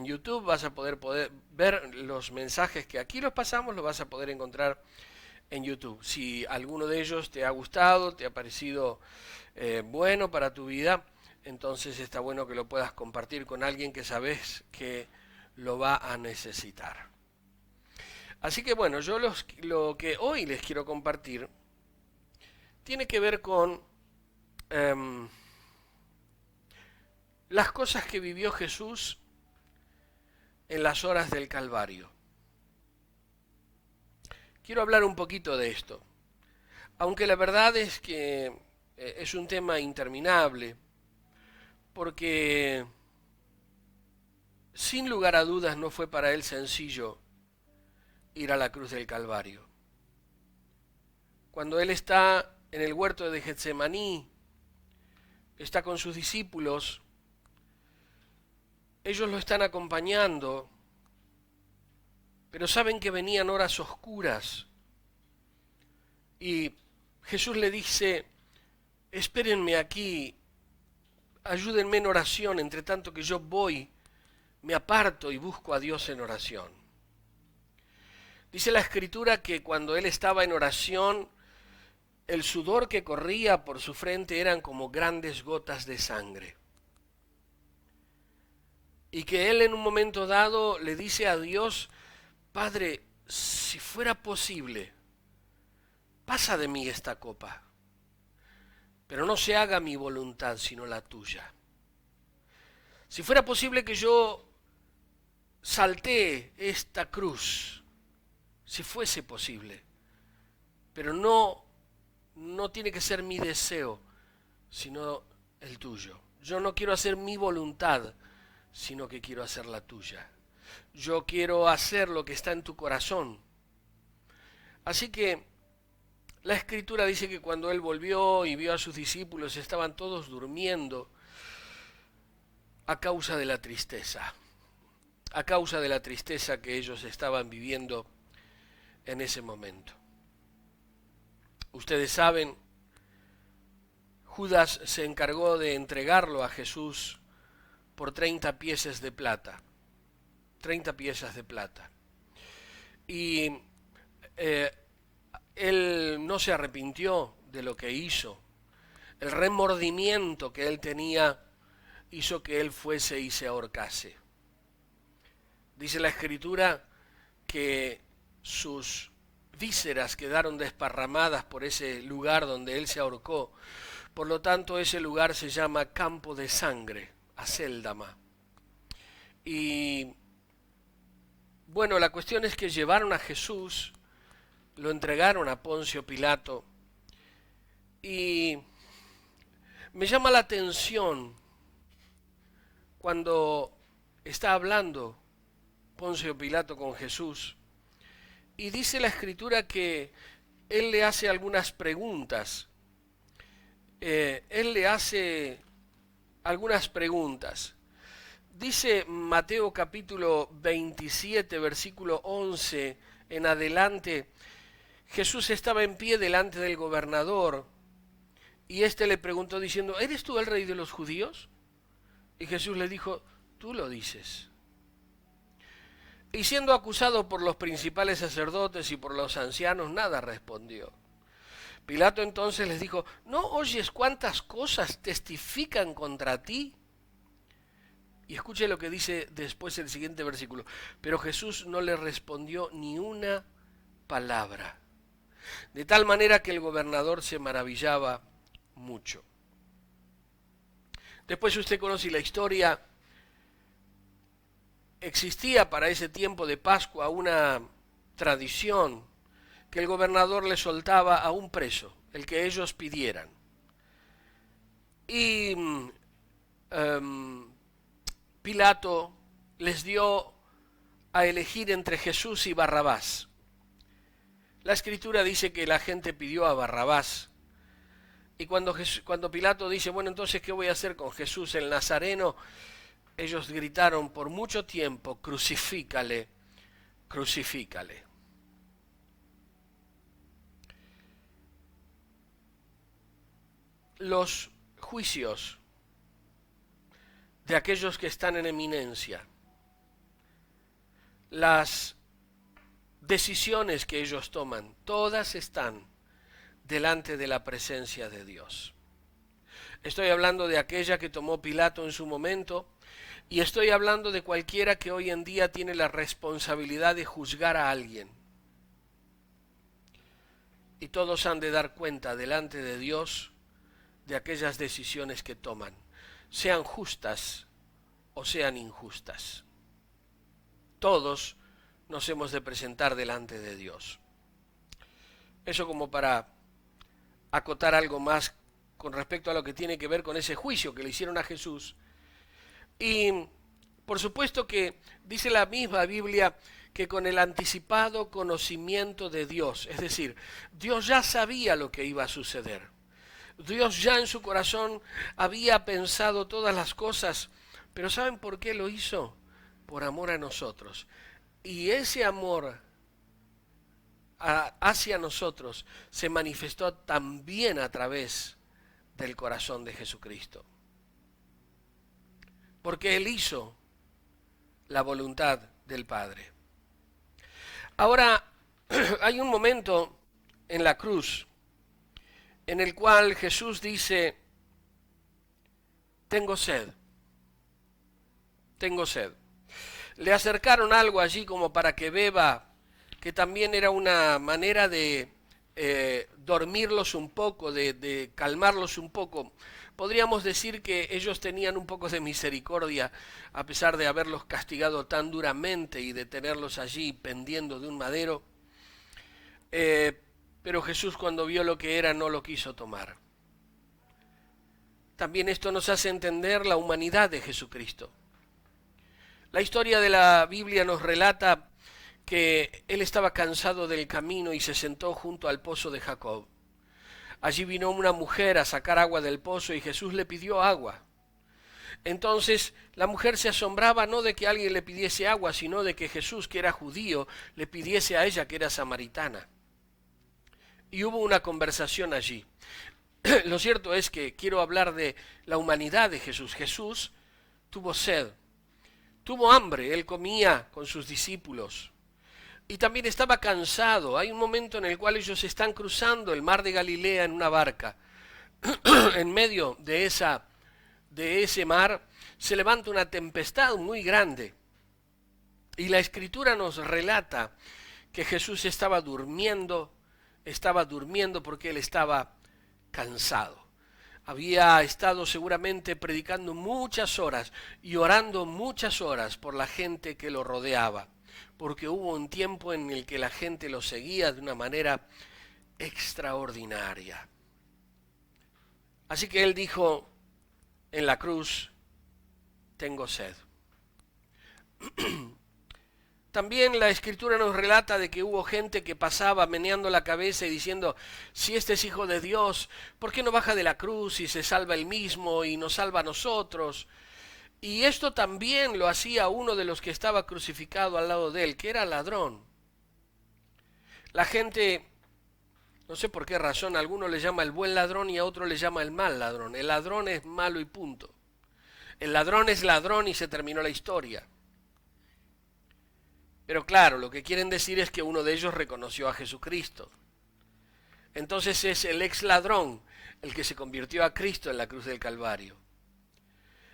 YouTube, vas a poder ver los mensajes que aquí los pasamos, los vas a poder encontrar en YouTube. Si alguno de ellos te ha gustado, te ha parecido bueno para tu vida, entonces está bueno que lo puedas compartir con alguien que sabes que lo va a necesitar. Así que bueno, lo que hoy les quiero compartir tiene que ver con em, las cosas que vivió Jesús en las horas del Calvario. Quiero hablar un poquito de esto, aunque la verdad es que es un tema interminable, porque sin lugar a dudas no fue para él sencillo ir a la cruz del Calvario. Cuando él está en el huerto de Getsemaní, está con sus discípulos, ellos lo están acompañando, pero saben que venían horas oscuras. Y Jesús le dice, espérenme aquí, ayúdenme en oración, entre tanto que yo voy, me aparto y busco a Dios en oración. Dice la Escritura que cuando él estaba en oración, el sudor que corría por su frente eran como grandes gotas de sangre. Y que él en un momento dado le dice a Dios, Padre, si fuera posible, pasa de mí esta copa, pero no se haga mi voluntad sino la tuya. Si fuera posible que yo salté esta cruz, si fuese posible, pero no tiene que ser mi deseo, sino el tuyo. Yo no quiero hacer mi voluntad, sino que quiero hacer la tuya. Yo quiero hacer lo que está en tu corazón. Así que la Escritura dice que cuando él volvió y vio a sus discípulos, estaban todos durmiendo a causa de la tristeza, a causa de la tristeza que ellos estaban viviendo en ese momento. Ustedes saben, Judas se encargó de entregarlo a Jesús por 30 piezas de plata. 30 piezas de plata. Y él no se arrepintió de lo que hizo. El remordimiento que él tenía hizo que él fuese y se ahorcase. Dice la Escritura que sus vísceras quedaron desparramadas por ese lugar donde él se ahorcó. Por lo tanto, ese lugar se llama Campo de Sangre, Acéldama. Y bueno, la cuestión es que llevaron a Jesús, lo entregaron a Poncio Pilato, y me llama la atención cuando está hablando Poncio Pilato con Jesús, y dice la Escritura que él le hace algunas preguntas. Él le hace algunas preguntas. Dice Mateo capítulo 27, versículo 11 en adelante, Jesús estaba en pie delante del gobernador y éste le preguntó diciendo, ¿eres tú el rey de los judíos? Y Jesús le dijo, tú lo dices. Y siendo acusado por los principales sacerdotes y por los ancianos, nada respondió. Pilato entonces les dijo, ¿no oyes cuántas cosas testifican contra ti? Y escuche lo que dice después el siguiente versículo. Pero Jesús no le respondió ni una palabra. De tal manera que el gobernador se maravillaba mucho. Después usted conoce la historia. Existía para ese tiempo de Pascua una tradición que el gobernador le soltaba a un preso, el que ellos pidieran. Y Pilato les dio a elegir entre Jesús y Barrabás. La Escritura dice que la gente pidió a Barrabás. Y cuando Pilato dice, bueno, entonces, ¿qué voy a hacer con Jesús el Nazareno? Ellos gritaron por mucho tiempo, crucifícale, crucifícale. Los juicios de aquellos que están en eminencia las decisiones que ellos toman, todas están delante de la presencia de Dios. Estoy hablando de aquella que tomó Pilato en su momento, y estoy hablando de cualquiera que hoy en día tiene la responsabilidad de juzgar a alguien. Y todos han de dar cuenta delante de Dios de aquellas decisiones que toman, sean justas o sean injustas. Todos nos hemos de presentar delante de Dios. Eso como para acotar algo más con respecto a lo que tiene que ver con ese juicio que le hicieron a Jesús. Y por supuesto que dice la misma Biblia que con el anticipado conocimiento de Dios, es decir, Dios ya sabía lo que iba a suceder. Dios ya en su corazón había pensado todas las cosas, pero ¿saben por qué lo hizo? Por amor a nosotros. Y ese amor hacia nosotros se manifestó también a través del corazón de Jesucristo. Porque Él hizo la voluntad del Padre. Ahora, hay un momento en la cruz en el cual Jesús dice, tengo sed, tengo sed. Le acercaron algo allí como para que beba, que también era una manera de dormirlos un poco, de calmarlos un poco. Podríamos decir que ellos tenían un poco de misericordia, a pesar de haberlos castigado tan duramente y de tenerlos allí pendiendo de un madero. Pero Jesús, cuando vio lo que era, no lo quiso tomar. También esto nos hace entender la humanidad de Jesucristo. La historia de la Biblia nos relata que él estaba cansado del camino y se sentó junto al pozo de Jacob. Allí vino una mujer a sacar agua del pozo y Jesús le pidió agua. Entonces la mujer se asombraba no de que alguien le pidiese agua, sino de que Jesús, que era judío, le pidiese a ella, que era samaritana. Y hubo una conversación allí. Lo cierto es que quiero hablar de la humanidad de Jesús. Jesús tuvo sed, tuvo hambre, él comía con sus discípulos. Y también estaba cansado. Hay un momento en el cual ellos están cruzando el mar de Galilea en una barca. En medio de ese mar se levanta una tempestad muy grande. Y la Escritura nos relata que Jesús estaba durmiendo porque él estaba cansado. Había estado seguramente predicando muchas horas y orando muchas horas por la gente que lo rodeaba, porque hubo un tiempo en el que la gente lo seguía de una manera extraordinaria. Así que él dijo en la cruz, tengo sed. También la Escritura nos relata de que hubo gente que pasaba meneando la cabeza y diciendo, si este es hijo de Dios, ¿por qué no baja de la cruz y se salva él mismo y nos salva a nosotros? Y esto también lo hacía uno de los que estaba crucificado al lado de él, que era ladrón. La gente, no sé por qué razón, a alguno le llama el buen ladrón y a otro le llama el mal ladrón. El ladrón es malo y punto. El ladrón es ladrón y se terminó la historia. Pero claro, lo que quieren decir es que uno de ellos reconoció a Jesucristo. Entonces es el ex ladrón el que se convirtió a Cristo en la cruz del Calvario.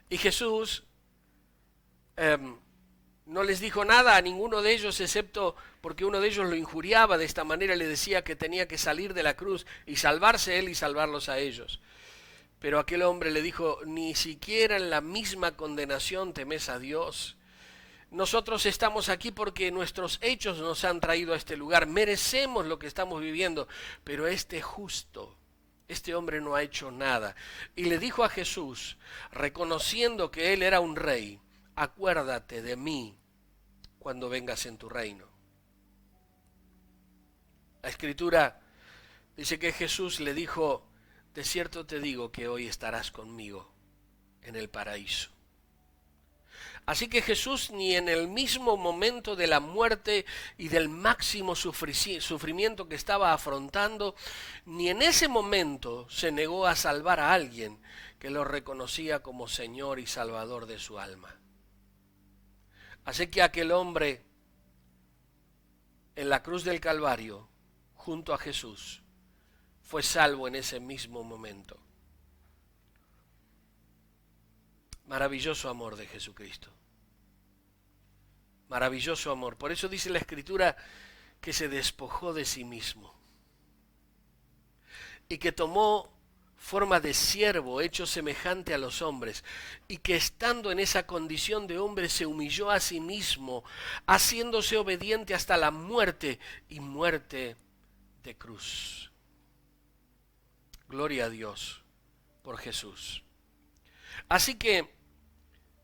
Y Jesús no les dijo nada a ninguno de ellos, excepto porque uno de ellos lo injuriaba de esta manera, le decía que tenía que salir de la cruz y salvarse él y salvarlos a ellos. Pero aquel hombre le dijo, ni siquiera en la misma condenación temes a Dios. Nosotros estamos aquí porque nuestros hechos nos han traído a este lugar, merecemos lo que estamos viviendo, pero este justo, este hombre no ha hecho nada. Y le dijo a Jesús, reconociendo que él era un rey, acuérdate de mí cuando vengas en tu reino. La Escritura dice que Jesús le dijo, de cierto te digo que hoy estarás conmigo en el paraíso. Así que Jesús ni en el mismo momento de la muerte y del máximo sufrimiento que estaba afrontando, ni en ese momento se negó a salvar a alguien que lo reconocía como Señor y Salvador de su alma. Así que aquel hombre en la cruz del Calvario, junto a Jesús, fue salvo en ese mismo momento. Maravilloso amor de Jesucristo. Maravilloso amor. Por eso dice la Escritura que se despojó de sí mismo y que tomó forma de siervo, hecho semejante a los hombres, y que estando en esa condición de hombre se humilló a sí mismo, haciéndose obediente hasta la muerte y muerte de cruz. Gloria a Dios por Jesús. Así que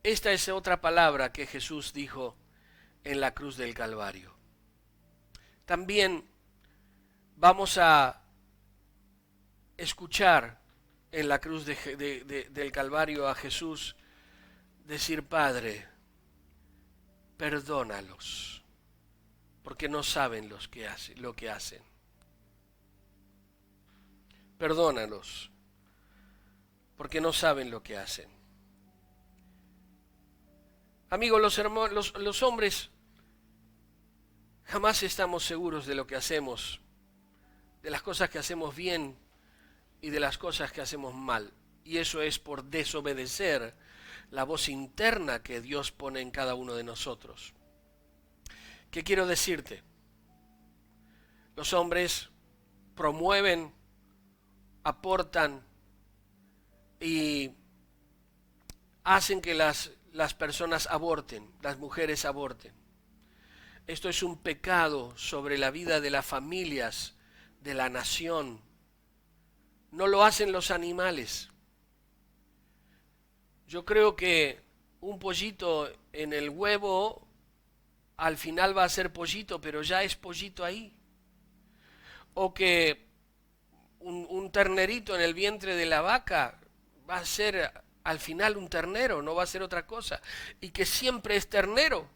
esta es otra palabra que Jesús dijo en la cruz del Calvario. También vamos a escuchar en la cruz del Calvario a Jesús decir: Padre, perdónalos, porque no saben lo que hacen. Perdónalos, porque no saben lo que hacen. Amigos, los hombres jamás estamos seguros de lo que hacemos, de las cosas que hacemos bien y de las cosas que hacemos mal. Y eso es por desobedecer la voz interna que Dios pone en cada uno de nosotros. ¿Qué quiero decirte? Los hombres promueven, aportan y hacen que las personas aborten, las mujeres aborten. Esto es un pecado sobre la vida de las familias, de la nación. No lo hacen los animales. Yo creo que un pollito en el huevo al final va a ser pollito, pero ya es pollito ahí. O que un ternerito en el vientre de la vaca va a ser al final un ternero, no va a ser otra cosa. Y que siempre es ternero.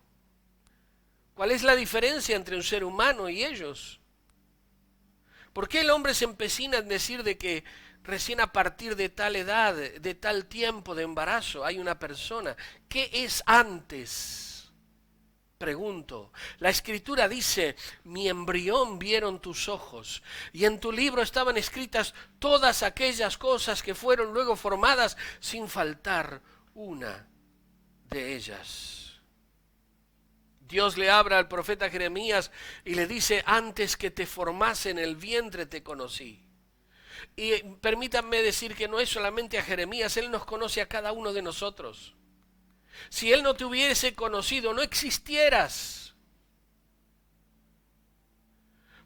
¿Cuál es la diferencia entre un ser humano y ellos? ¿Por qué el hombre se empecina en decir de que recién a partir de tal edad, de tal tiempo de embarazo, hay una persona? ¿Qué es antes? Pregunto. La Escritura dice: mi embrión vieron tus ojos, y en tu libro estaban escritas todas aquellas cosas que fueron luego formadas, sin faltar una de ellas. Dios le habla al profeta Jeremías y le dice: antes que te formase en el vientre te conocí. Y permítanme decir que no es solamente a Jeremías, Él nos conoce a cada uno de nosotros. Si Él no te hubiese conocido, no existieras.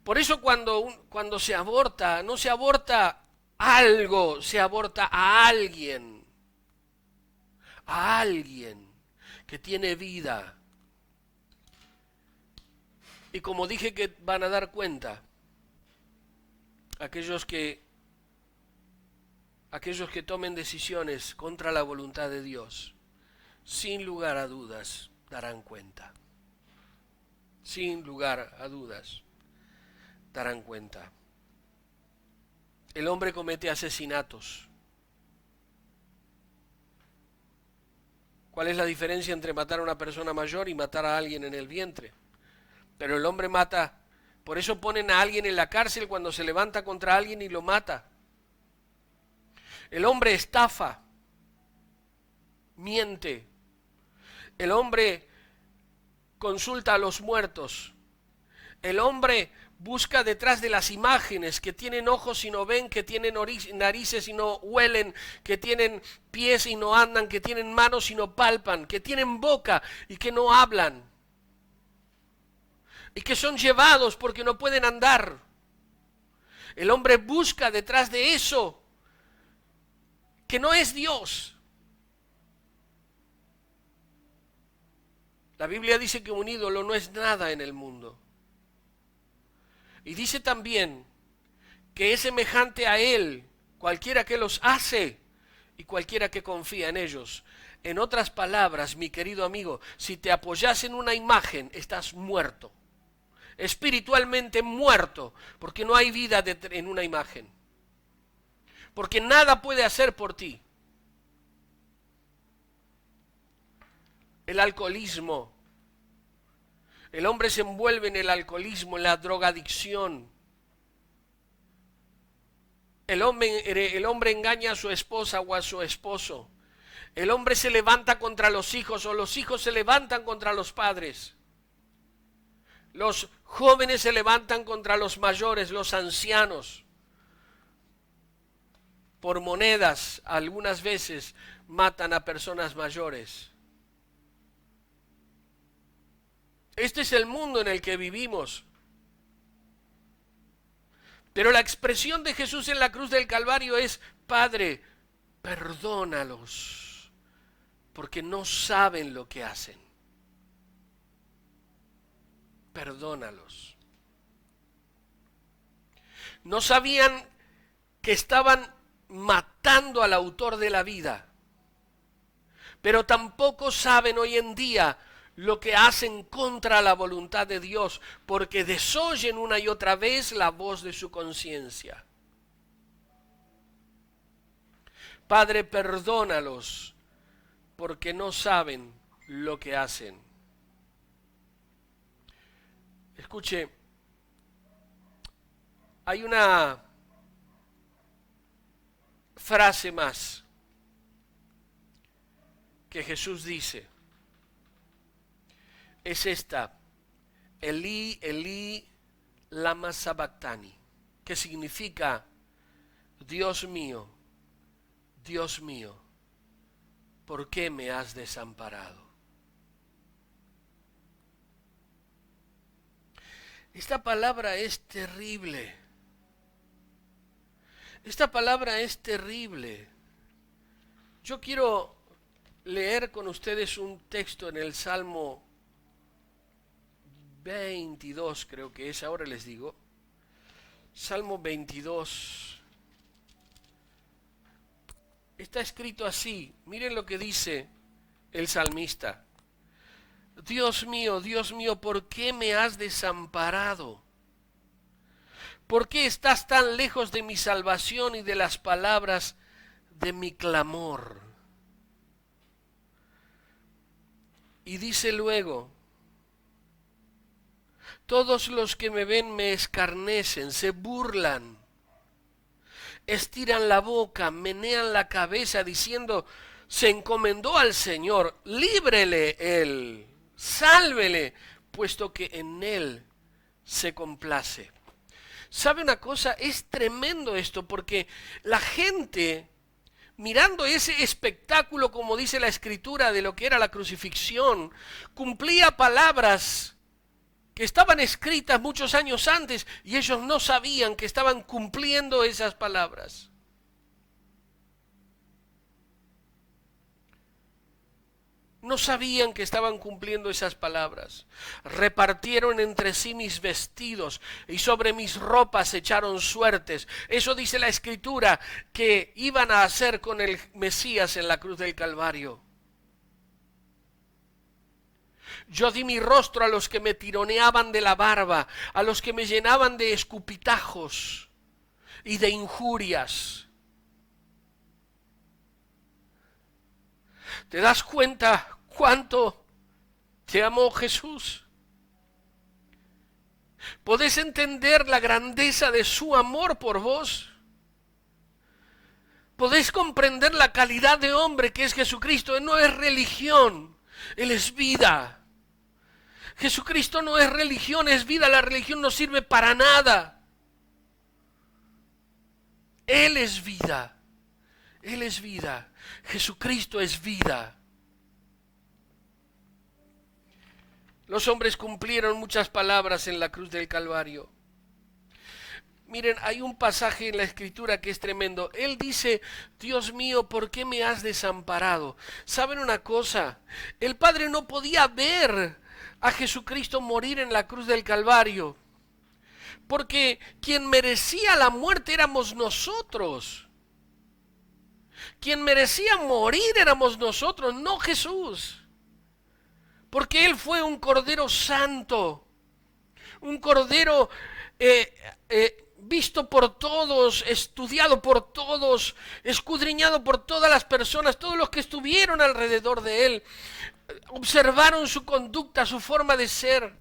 Por eso cuando se aborta, no se aborta algo, se aborta a alguien. A alguien que tiene vida. Y como dije que van a dar cuenta, aquellos que tomen decisiones contra la voluntad de Dios, sin lugar a dudas, darán cuenta. Sin lugar a dudas, darán cuenta. El hombre comete asesinatos. ¿Cuál es la diferencia entre matar a una persona mayor y matar a alguien en el vientre? Pero el hombre mata. Por eso ponen a alguien en la cárcel cuando se levanta contra alguien y lo mata. El hombre estafa, miente. El hombre consulta a los muertos. El hombre busca detrás de las imágenes, que tienen ojos y no ven, que tienen narices y no huelen, que tienen pies y no andan, que tienen manos y no palpan, que tienen boca y que no hablan, y que son llevados porque no pueden andar. El hombre busca detrás de eso, que no es Dios. La Biblia dice que un ídolo no es nada en el mundo. Y dice también que es semejante a él cualquiera que los hace y cualquiera que confía en ellos. En otras palabras, mi querido amigo, si te apoyas en una imagen, estás muerto. Espiritualmente muerto, porque no hay vida en una imagen. Porque nada puede hacer por ti. El alcoholismo, El hombre se envuelve en el alcoholismo, en la drogadicción. El hombre engaña a su esposa o a su esposo. El hombre se levanta contra los hijos o los hijos se levantan contra los padres. Los jóvenes se levantan contra los mayores, los ancianos. Por monedas, algunas veces matan a personas mayores. Este es el mundo en el que vivimos. Pero la expresión de Jesús en la cruz del Calvario es: Padre, perdónalos, porque no saben lo que hacen. Perdónalos. No sabían que estaban matando al autor de la vida, pero tampoco saben hoy en día lo que hacen contra la voluntad de Dios, porque desoyen una y otra vez la voz de su conciencia. Padre, perdónalos, porque no saben lo que hacen. Escuche, hay una frase más que Jesús dice. Es esta: Elí, Elí, lama sabactani, que significa: Dios mío, ¿por qué me has desamparado? Esta palabra es terrible. Esta palabra es terrible. Yo quiero leer con ustedes un texto en el Salmo 22, creo que es, ahora les digo. Salmo 22. Está escrito así, miren lo que dice el salmista. Dios mío, ¿por qué me has desamparado? ¿Por qué estás tan lejos de mi salvación y de las palabras de mi clamor? Y dice luego: todos los que me ven me escarnecen, se burlan, estiran la boca, menean la cabeza, diciendo: se encomendó al Señor, líbrele Él, sálvele, puesto que en Él se complace. ¿Sabe una cosa? Es tremendo esto, porque la gente, mirando ese espectáculo, como dice la Escritura, de lo que era la crucifixión, cumplía palabras que estaban escritas muchos años antes, y ellos no sabían que estaban cumpliendo esas palabras. No sabían que estaban cumpliendo esas palabras. Repartieron entre sí mis vestidos y sobre mis ropas echaron suertes. Eso dice la Escritura que iban a hacer con el Mesías en la cruz del Calvario. Yo di mi rostro a los que me tironeaban de la barba, a los que me llenaban de escupitajos y de injurias. ¿Te das cuenta cuánto te amó Jesús? ¿Podés entender la grandeza de su amor por vos? ¿Podés comprender la calidad de hombre que es Jesucristo? Él no es religión, Él es vida. Jesucristo no es religión, es vida. La religión no sirve para nada. Él es vida. Él es vida. Jesucristo es vida. Los hombres cumplieron muchas palabras en la cruz del Calvario. Miren, hay un pasaje en la Escritura que es tremendo. Él dice: Dios mío, ¿por qué me has desamparado? ¿Saben una cosa? El Padre no podía ver a Jesucristo morir en la cruz del Calvario, porque quien merecía la muerte éramos nosotros. Quien merecía morir éramos nosotros, no Jesús. Porque Él fue un Cordero Santo, un Cordero visto por todos, estudiado por todos, escudriñado por todas las personas. Todos los que estuvieron alrededor de Él observaron su conducta, su forma de ser.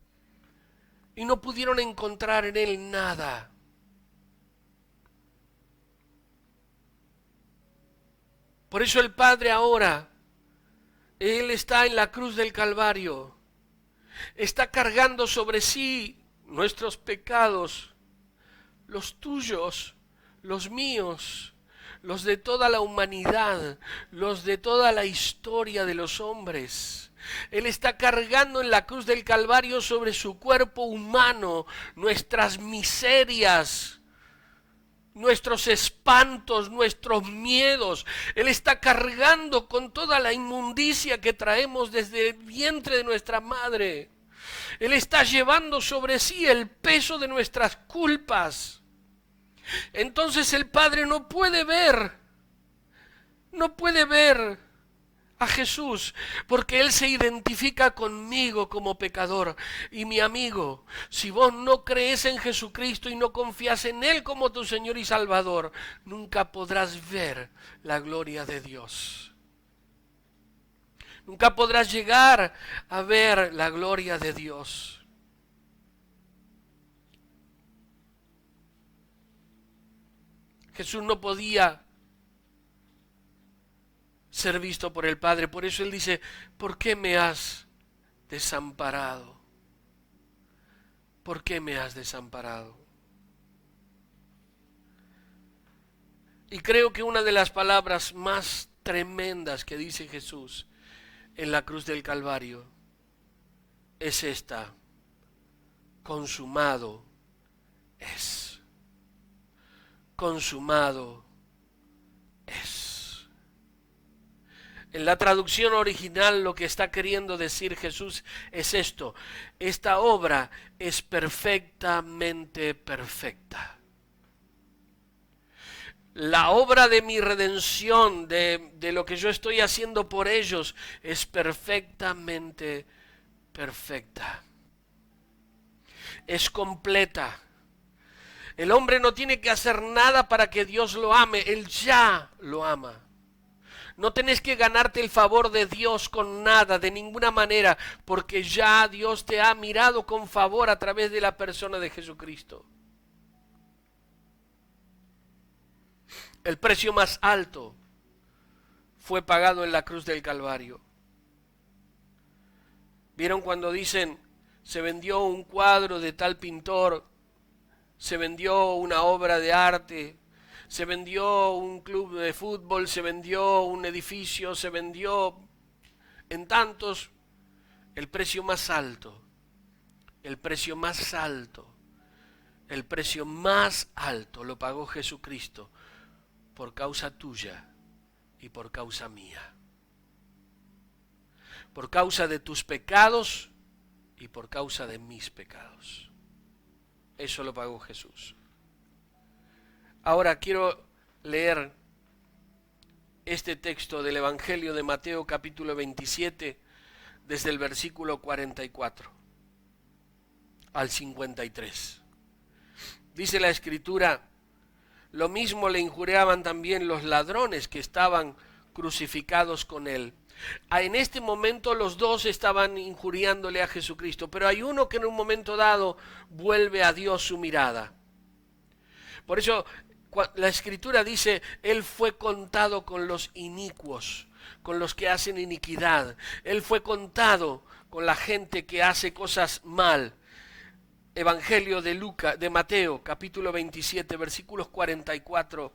y no pudieron encontrar en él nada. Por eso el Padre ahora, Él está en la cruz del Calvario, está cargando sobre sí nuestros pecados, los tuyos, los míos, los de toda la humanidad, los de toda la historia de los hombres. Él está cargando en la cruz del Calvario sobre su cuerpo humano nuestras miserias, nuestros espantos, nuestros miedos. Él está cargando con toda la inmundicia que traemos desde el vientre de nuestra madre. Él está llevando sobre sí el peso de nuestras culpas. Entonces el Padre no puede ver a Jesús, porque Él se identifica conmigo como pecador. Y mi amigo, si vos no crees en Jesucristo y no confías en Él como tu Señor y Salvador, nunca podrás ver la gloria de Dios. Nunca podrás llegar a ver la gloria de Dios. Jesús no podía ser visto por el Padre. Por eso Él dice, ¿por qué me has desamparado? ¿Por qué me has desamparado? Y creo que una de las palabras más tremendas que dice Jesús en la cruz del Calvario es esta: consumado es. Consumado es. En la traducción original lo que está queriendo decir Jesús es esto: esta obra es perfectamente perfecta. La obra de mi redención, de lo que yo estoy haciendo por ellos, es perfectamente perfecta. Es completa. El hombre no tiene que hacer nada para que Dios lo ame, Él ya lo ama. No tenés que ganarte el favor de Dios con nada, de ninguna manera, porque ya Dios te ha mirado con favor a través de la persona de Jesucristo. El precio más alto fue pagado en la cruz del Calvario. ¿Vieron cuando dicen, se vendió un cuadro de tal pintor, se vendió una obra de arte, se vendió un club de fútbol, se vendió un edificio, se vendió en tantos? El precio más alto, el precio más alto, el precio más alto lo pagó Jesucristo por causa tuya y por causa mía. Por causa de tus pecados y por causa de mis pecados. Eso lo pagó Jesús. Ahora quiero leer este texto del Evangelio de Mateo capítulo 27 desde el versículo 44 al 53. Dice la Escritura: lo mismo le injuriaban también los ladrones que estaban crucificados con él. En este momento los dos estaban injuriándole a Jesucristo, pero hay uno que en un momento dado vuelve a Dios su mirada. Por eso la Escritura dice, Él fue contado con los inicuos, con los que hacen iniquidad. Él fue contado con la gente que hace cosas mal. Evangelio de Mateo, capítulo 27, versículos 44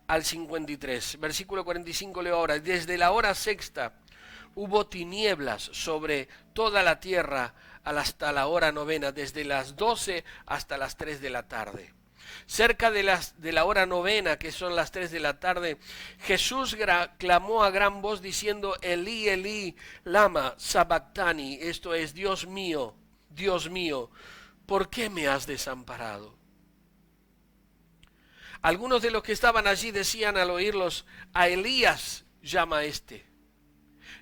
al 53. Versículo 45 leo ahora: desde la hora sexta hubo tinieblas sobre toda la tierra hasta la hora novena, desde las 12 hasta las 3 de la tarde. Cerca de la hora novena, que son las 3 de la tarde, Jesús clamó a gran voz diciendo: Elí, Elí, lama sabactani, esto es, Dios mío, ¿por qué me has desamparado? Algunos de los que estaban allí decían al oírlos: a Elías llama este.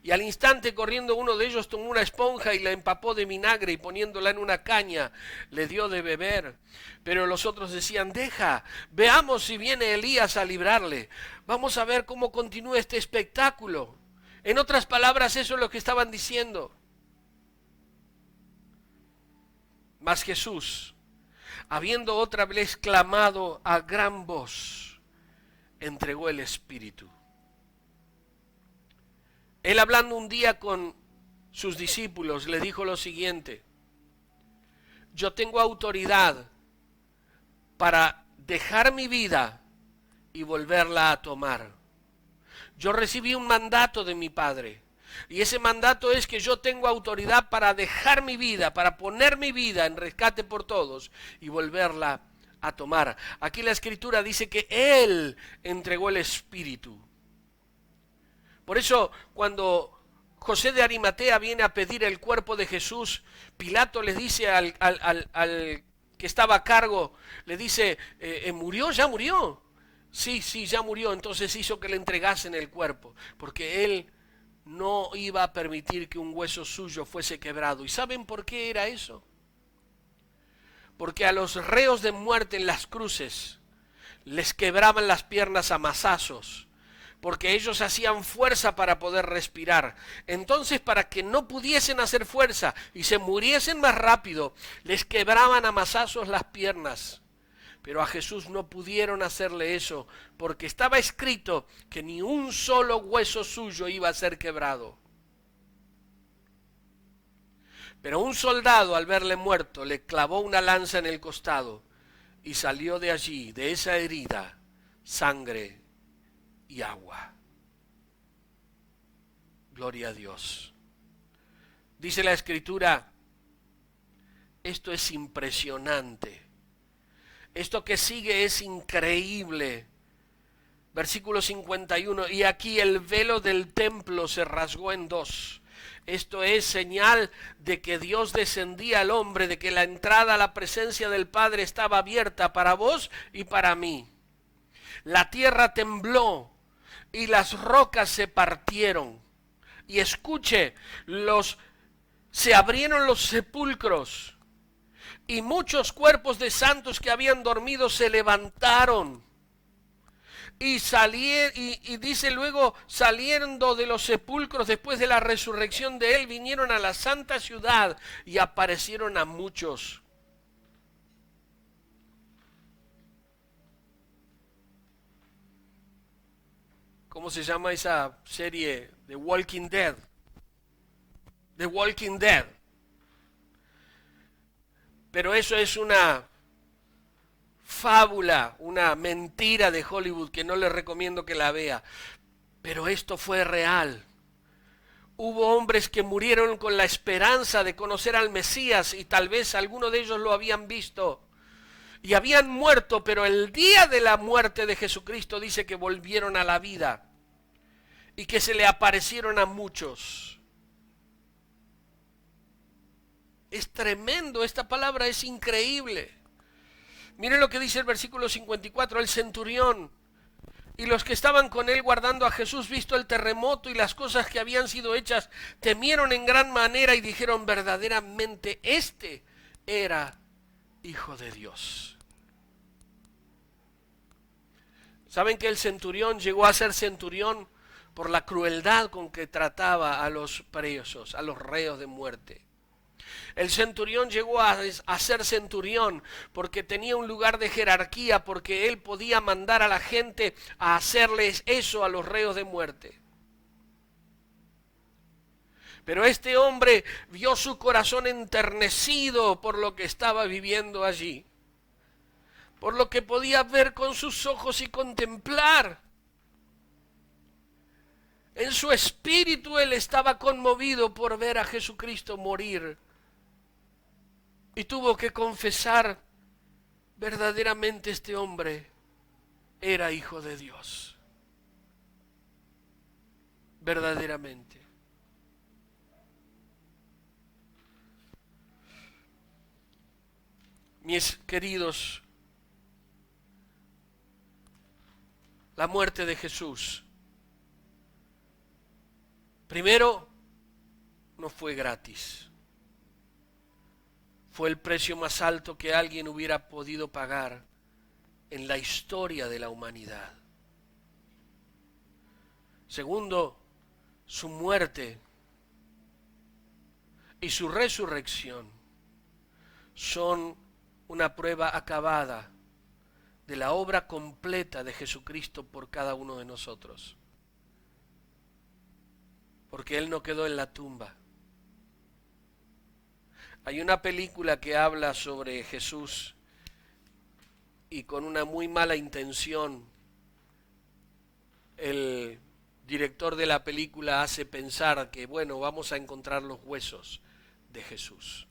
Y al instante, corriendo, uno de ellos tomó una esponja y la empapó de vinagre y poniéndola en una caña le dio de beber. Pero los otros decían: deja, veamos si viene Elías a librarle. Vamos a ver cómo continúa este espectáculo. En otras palabras, eso es lo que estaban diciendo. Mas Jesús, habiendo otra vez clamado a gran voz, entregó el Espíritu. Él, hablando un día con sus discípulos, le dijo lo siguiente: yo tengo autoridad para dejar mi vida y volverla a tomar. Yo recibí un mandato de mi Padre, y ese mandato es que yo tengo autoridad para dejar mi vida, para poner mi vida en rescate por todos y volverla a tomar. Aquí la Escritura dice que Él entregó el Espíritu. Por eso, cuando José de Arimatea viene a pedir el cuerpo de Jesús, Pilato le dice al que estaba a cargo, le dice, ¿murió? ¿Ya murió? Sí, ya murió. Entonces hizo que le entregasen el cuerpo, porque él no iba a permitir que un hueso suyo fuese quebrado. ¿Y saben por qué era eso? Porque a los reos de muerte en las cruces les quebraban las piernas a mazazos, porque ellos hacían fuerza para poder respirar. Entonces, para que no pudiesen hacer fuerza y se muriesen más rápido, les quebraban a mazazos las piernas. Pero a Jesús no pudieron hacerle eso, porque estaba escrito que ni un solo hueso suyo iba a ser quebrado. Pero un soldado, al verle muerto, le clavó una lanza en el costado y salió de allí, de esa herida, sangre y agua. Gloria a Dios. Dice la Escritura, esto es impresionante. Esto que sigue es increíble. Versículo 51, y aquí el velo del templo se rasgó en dos. Esto es señal de que Dios descendía al hombre, de que la entrada a la presencia del Padre estaba abierta para vos y para mí. La tierra tembló y las rocas se partieron. Y escuche, se abrieron los sepulcros y muchos cuerpos de santos que habían dormido se levantaron. Y dice luego, saliendo de los sepulcros después de la resurrección de él, vinieron a la santa ciudad y aparecieron a muchos. ¿Cómo se llama esa serie? The Walking Dead. The Walking Dead. Pero eso es una fábula, una mentira de Hollywood que no les recomiendo que la vea. Pero esto fue real. Hubo hombres que murieron con la esperanza de conocer al Mesías y tal vez algunos de ellos lo habían visto. Y habían muerto, pero el día de la muerte de Jesucristo dice que volvieron a la vida y que se le aparecieron a muchos. Es tremendo, esta palabra es increíble. Miren lo que dice el versículo 54, el centurión y los que estaban con él guardando a Jesús, visto el terremoto y las cosas que habían sido hechas, temieron en gran manera y dijeron, verdaderamente este era Hijo de Dios. ¿Saben que el centurión llegó a ser centurión por la crueldad con que trataba a los presos, a los reos de muerte? El centurión llegó a ser centurión porque tenía un lugar de jerarquía, porque él podía mandar a la gente a hacerles eso a los reos de muerte. Pero este hombre vio su corazón enternecido por lo que estaba viviendo allí, por lo que podía ver con sus ojos y contemplar. En su espíritu él estaba conmovido por ver a Jesucristo morir. Y tuvo que confesar, verdaderamente este hombre era Hijo de Dios. Verdaderamente. Mis queridos, la muerte de Jesús, primero, no fue gratis. Fue el precio más alto que alguien hubiera podido pagar en la historia de la humanidad. Segundo, su muerte y su resurrección son una prueba acabada de la obra completa de Jesucristo por cada uno de nosotros. Porque Él no quedó en la tumba. Hay una película que habla sobre Jesús y con una muy mala intención el director de la película hace pensar que, bueno, vamos a encontrar los huesos de Jesús.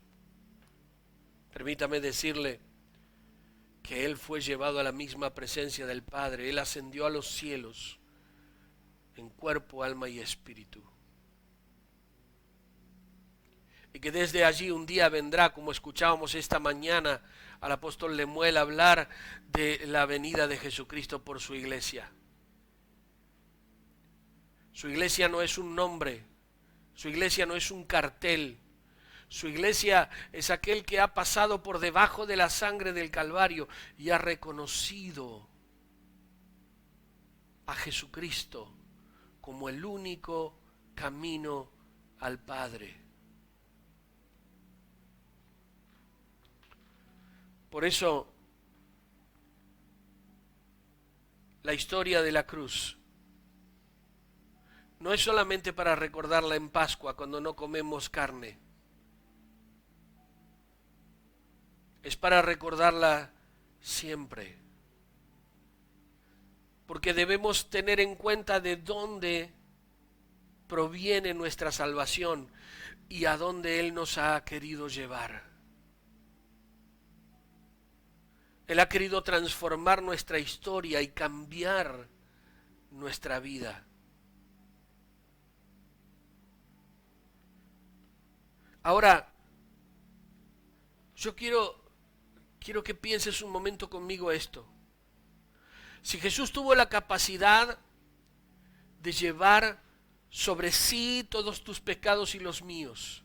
Permítame decirle que Él fue llevado a la misma presencia del Padre. Él ascendió a los cielos en cuerpo, alma y espíritu. Y que desde allí un día vendrá, como escuchábamos esta mañana al apóstol Lemuel hablar de la venida de Jesucristo por su iglesia. Su iglesia no es un nombre, su iglesia no es un cartel, su iglesia es aquel que ha pasado por debajo de la sangre del Calvario y ha reconocido a Jesucristo como el único camino al Padre. Por eso, la historia de la cruz no es solamente para recordarla en Pascua cuando no comemos carne. Es para recordarla siempre. Porque debemos tener en cuenta de dónde proviene nuestra salvación y a dónde Él nos ha querido llevar. Él ha querido transformar nuestra historia y cambiar nuestra vida. Ahora, yo quiero que pienses un momento conmigo esto. Si Jesús tuvo la capacidad de llevar sobre sí todos tus pecados y los míos,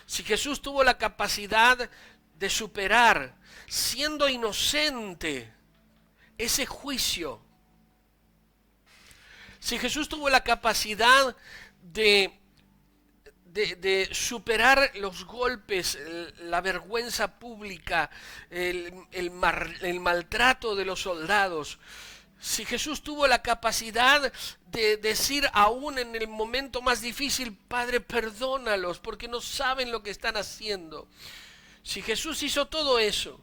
si Jesús tuvo la capacidad de superar, siendo inocente, ese juicio, si Jesús tuvo la capacidad de superar los golpes, la vergüenza pública, el maltrato de los soldados, si Jesús tuvo la capacidad de decir aún en el momento más difícil, Padre, perdónalos porque no saben lo que están haciendo. Si Jesús hizo todo eso,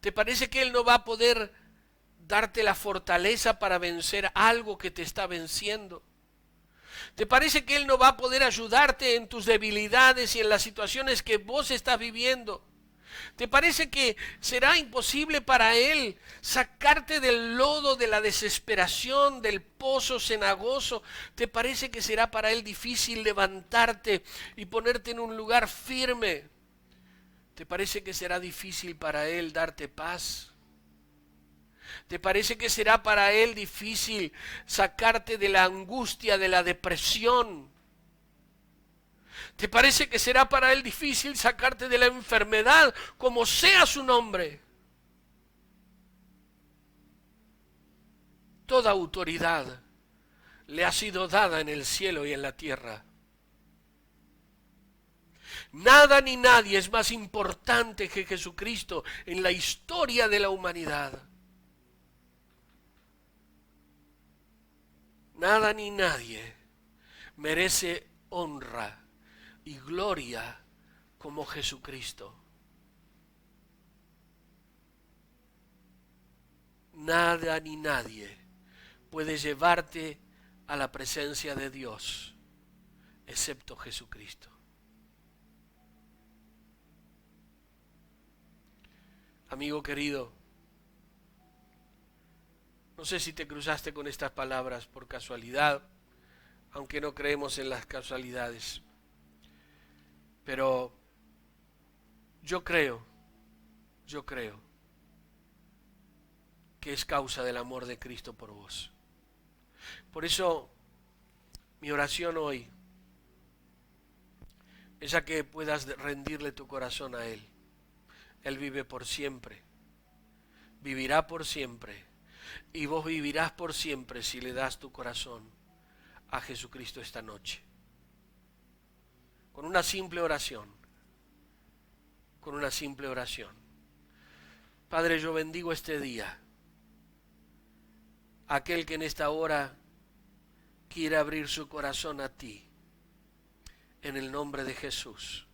¿te parece que Él no va a poder darte la fortaleza para vencer algo que te está venciendo? ¿Te parece que Él no va a poder ayudarte en tus debilidades y en las situaciones que vos estás viviendo? ¿Te parece que será imposible para Él sacarte del lodo de la desesperación, del pozo cenagoso? ¿Te parece que será para Él difícil levantarte y ponerte en un lugar firme? ¿Te parece que será difícil para Él darte paz? ¿Te parece que será para Él difícil sacarte de la angustia, de la depresión? ¿Te parece que será para Él difícil sacarte de la enfermedad, como sea su nombre? Toda autoridad le ha sido dada en el cielo y en la tierra. Nada ni nadie es más importante que Jesucristo en la historia de la humanidad. Nada ni nadie merece honra y gloria como Jesucristo. Nada ni nadie puede llevarte a la presencia de Dios excepto Jesucristo. Amigo querido, no sé si te cruzaste con estas palabras por casualidad, aunque no creemos en las casualidades. Pero yo creo que es causa del amor de Cristo por vos. Por eso mi oración hoy es a que puedas rendirle tu corazón a Él. Él vive por siempre, vivirá por siempre, y vos vivirás por siempre si le das tu corazón a Jesucristo esta noche. Con una simple oración, con una simple oración. Padre, yo bendigo este día. Aquel que en esta hora quiere abrir su corazón a ti, en el nombre de Jesús.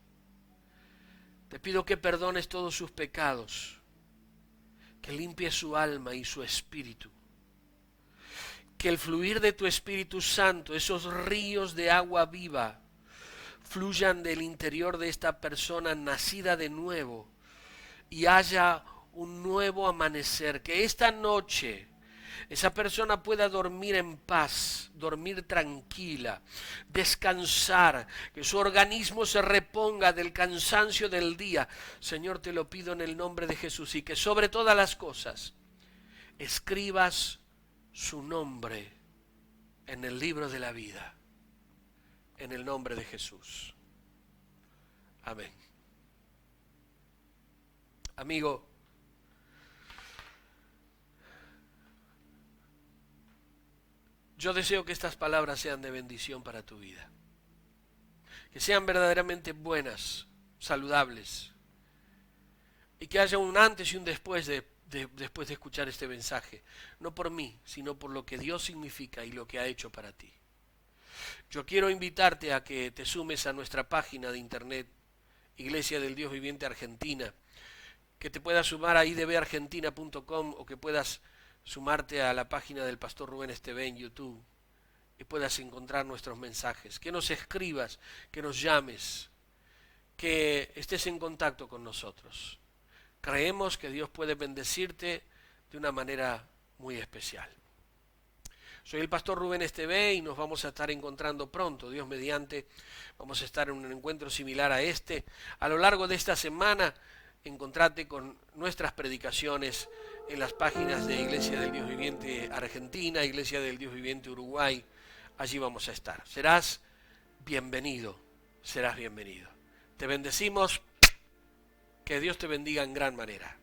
Te pido que perdones todos sus pecados, que limpies su alma y su espíritu. Que el fluir de tu Espíritu Santo, esos ríos de agua viva, fluyan del interior de esta persona nacida de nuevo y haya un nuevo amanecer. Que esta noche esa persona pueda dormir en paz, dormir tranquila, descansar, que su organismo se reponga del cansancio del día. Señor, te lo pido en el nombre de Jesús, y que sobre todas las cosas escribas su nombre en el libro de la vida, en el nombre de Jesús. Amén. Amigo, yo deseo que estas palabras sean de bendición para tu vida, que sean verdaderamente buenas, saludables, y que haya un antes y un después después de escuchar este mensaje, no por mí, sino por lo que Dios significa y lo que ha hecho para ti. Yo quiero invitarte a que te sumes a nuestra página de internet, Iglesia del Dios Viviente Argentina, que te puedas sumar a idbargentina.com o que puedas sumarte a la página del Pastor Rubén Estevé en YouTube y puedas encontrar nuestros mensajes, que nos escribas, que nos llames, que estés en contacto con nosotros. Creemos que Dios puede bendecirte de una manera muy especial. Soy el Pastor Rubén Estevé y nos vamos a estar encontrando pronto, Dios mediante. Vamos a estar en un encuentro similar a este. A lo largo de esta semana, encontrate con nuestras predicaciones en las páginas de Iglesia del Dios Viviente Argentina, Iglesia del Dios Viviente Uruguay. Allí vamos a estar. Serás bienvenido, serás bienvenido. Te bendecimos. Que Dios te bendiga en gran manera.